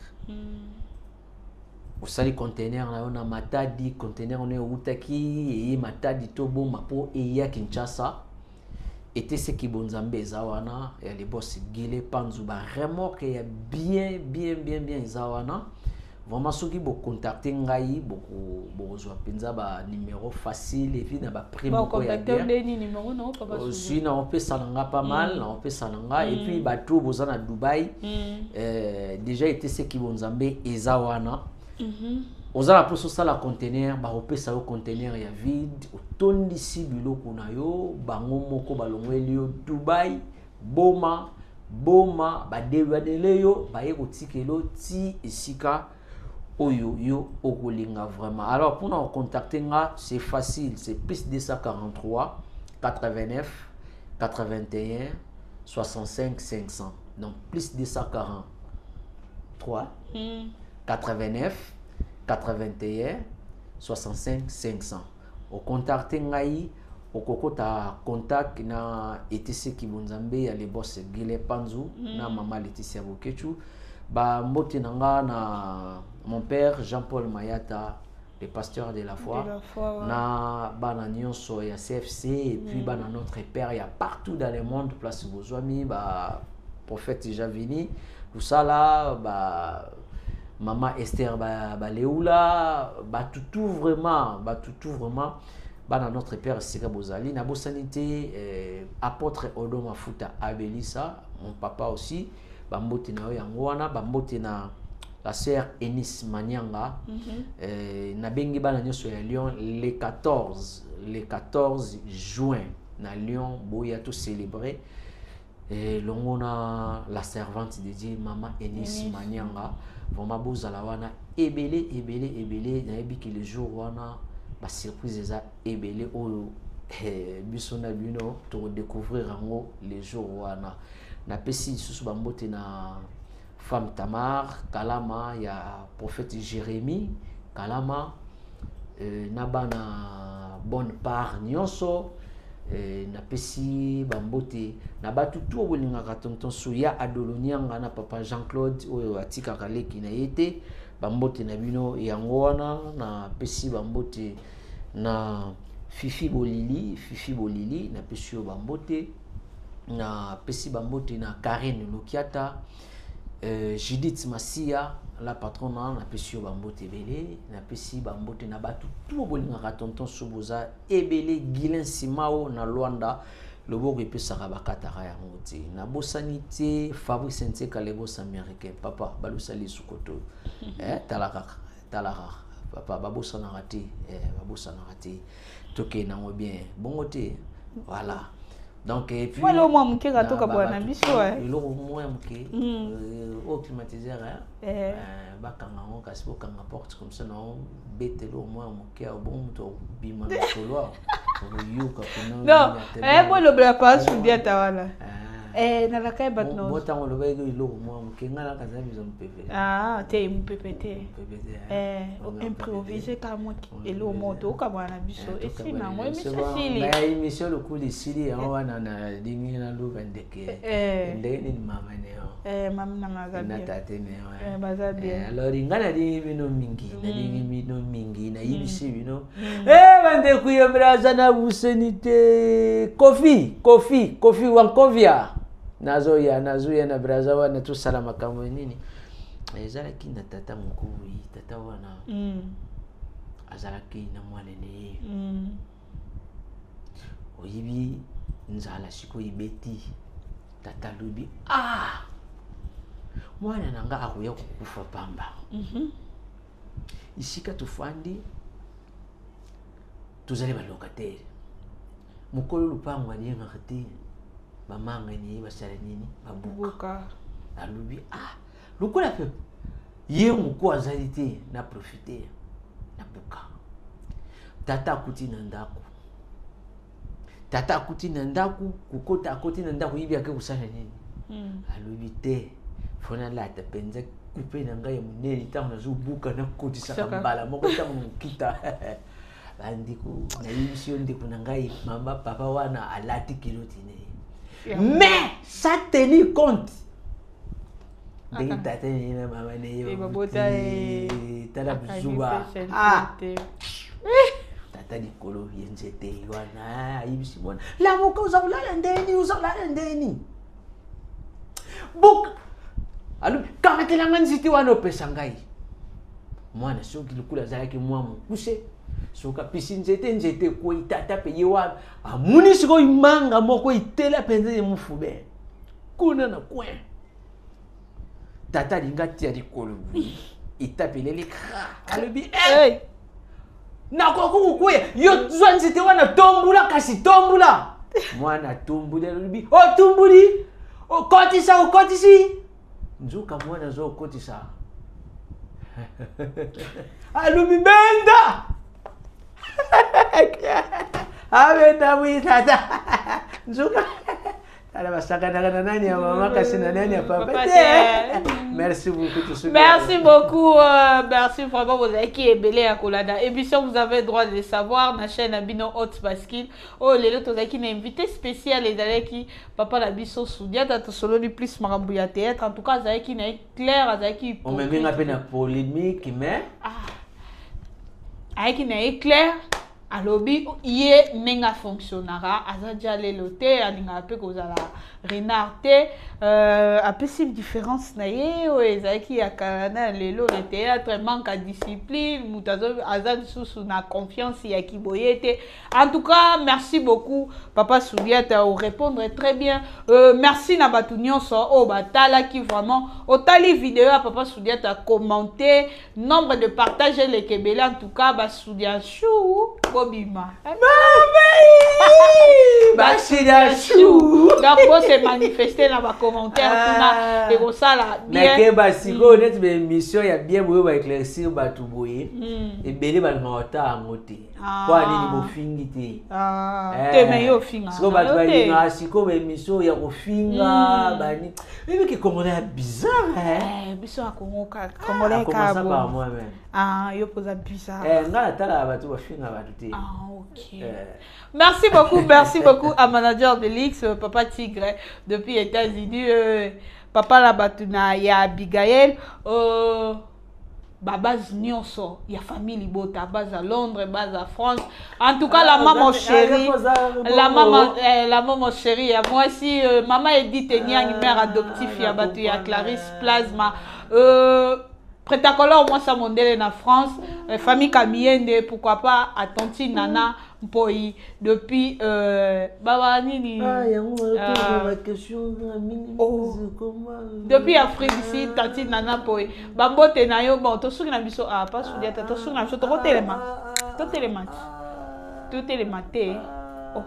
osali conteneur na ona matadi conteneur on utaki e matadi to bomba po e ya Kinshasa était ce qui bonzambe ezawana ya les boss Guilé Panzou ba remorque ya bien ezawana vraiment ceux qui vont contacter ngai beaucoup zo penza ba numéro facile et puis na ba prix beaucoup ya bien ni numéro non pas aussi na on peut salanga pas mal na on peut salanga et puis ba tout bozana Dubaï déjà été ceux qui vont zambe ezawana ozala poso sala conteneur ba opesa yo conteneur ya vide otondisi biloko na yo bango moko balongweli yo Dubaï boma ba debadele yo ba ye kotikelo ti esika oyo yo okolinga vraiment. Alors pour nous contacter c'est facile, c'est plus 243 89 81 65 500. Donc plus 243 89 81 65 500. Au contacter ngai au kokota contact na ETC Kibonzambe ya les boss Guilé Panzou na maman Laetitia Bokechu ba mbote nanga na mon père Jean-Paul Mayata le pasteur de la foi, na bana nyonso ya CFC et puis bana notre père ya partout dans le monde place Bozwami ba prophète Javini Lusala ba maman Esther ba Leula ba tout vraiment bana notre père Sika Bozali na bosanité apôtre Odo Mafuta Abelissa mon papa aussi bambote na yango wana bambote na la sœur Enis Manyanga na bengi bana nyoso ya Lyon le 14 juin na Lyon boya tout célébrer et longona la servante de Dieu maman Enis Manyanga vraiment bozala wana ebele na yebiki le jour wana ba surprise eza ebele oyo biso na bino to découvrir ngo les jours wana na pesi susu bambote na femme Tamar Kalama ya prophète Jérémie Kalama na bana bonne part nyonso na pesi bambote na batu tu bolingaka tonton Suya Adolonianga na papa Jean-Claude oyo atika kaleki na yete bambote na bino yango wana na pesi bambote na Fifi Bolili na pesi yo bambote na pesi bambote na Karen Lokiata Judith Masia la patronne na pesi yo bambote ebele na pesi bambote na batu tu bolingaka tonton Subuza ebele Guilin Simao na Luanda loboko epesaka bakataka yango te na bosani te Fabrice Nteka le boss américain papa balusali sukoto talaka papa babosanaka te toke nango bien bongo te voilà. Donc et puis voilà moi mke ka toka bwana biso lo moi mke au climatiseur bakanga ngo kasi bokanga porte comme ça non bete lo moi mke au bon to bima solo yuka kuna non moi le bla pas soudia tawala na la kai batno botango lo bego lo moi mke ngala kaza bizo mpepete te mpepete improviser ka moi et lo moto ka bwana biso et si na moi misili na émission le coup de sili wana na dingi na lo bandeke ndeni mama neo mama nanga na tate neo baza bien alors ingana dingi bino mingi na dingi bino mingi na yibisi bino bande kuyo braza na busenite kofi wankovia nazo ya na braza wana tu salama kama nini ezala kinda tata mkuu tata wana azala kina mwana ne oyibi nzala siko ibeti tata lubi mwana nanga akuya kukufa pamba isika tufandi tuzali ba locataire mukolo lupango aliyenga khati mamanga ni basala nini babuka alubi lukola pe ye muko azalite na profiter na buka tata akuti na ndaku kukota akuti na ndaku yibi ake kusala nini alubi te fona la ta penza kupe na ngai muneli tango nazubuka na koti saka mbala moko tango mukita bandiko na yibisio ndiko na ngai mama papa wana alati kilotine mais ça tenir compte de tata ni na mama ne yo babota tala buzuba tata di kolo yenzete wana yibisi mwana la moko uzalala ndeni buk alu kamatela nganziti wana opesa ngai mwana soki lukula zalaki mwamu kuse soka pisi nzete ko itata pe yewa amuni siko imanga moko itela penze mufube kuna na kwen tata lingati ya likolo itapelele alobi na ko kuya yo zwanzite wana tombula mwana tumbula alobi tumbuli okotisi nzuka mwana zo okotisa alobi benda abenda mwitata nzuka ala basakana nani ya mama kasi na nani ya papa merci beaucoup merci vraiment vous avez qui est belé à Kolada émission vous avez droit de le savoir na chaîne Abino Hot Baskin lelo tozaki na invité spécial et daleki papa la biso Sudia to solo du plus marambu ya théâtre en tout cas zaki na clair azaki on menga pe na polémique mais ayaki na clair alobi ye nenga fonctionnera azadia lelote alinga pe kozala renard te apesi différence na ye o ezaki ya kana lelo na théâtre manque à discipline mutazo azan susu na confiance ya kiboyete en tout cas merci beaucoup papa Sudia ta répondre très bien merci na batu nyonso o batala qui vraiment otali vidéo à papa Sudia ta commenter nombre de partager les kebele en tout cas ba Sudia chou bobima Sudia chou donc vous se manifester dans les commentaires et comme ça là bien mais que basiko net be émission ya bien boyo ba éclaircir batu boye et belé ba ngota ngote kwa nini bofingi te te me yo finga siko batu ba linga siko be émission ya kofinga bani mais que congolais bizarre biso a congolais ka bon moi même yo posa bizarre ngala tala batu ba finga batu te Ah, ok. Merci beaucoup à manager de l'X, Papa Tigre, depuis les États-Unis, Papa Labatuna, il y a Abigail, base nyonso, il y a famille Libota, base à Londres, base à France. En tout cas, la maman chérie, la maman chérie, moi aussi, maman Edith Niang, mère adoptive, il y a Clarisse Plasma. Prétacolore, moi, ça mondele en France. Famille Kamiende, pourquoi pas, à Tonti Nana, Mpoi, depuis. Baba Nini. Depuis Afrique ici, Tanti Nana Mpoi. Bambo Tenayo, bon, tout ce qui n'a biso, pas soudiate, tout ce qui n'a biso, tout télémat. Oh,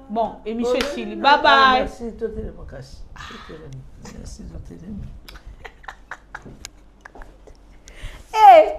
bon, émission Chili. Bye bye. Merci, tout télémat. Merci, tout télémat. Hey!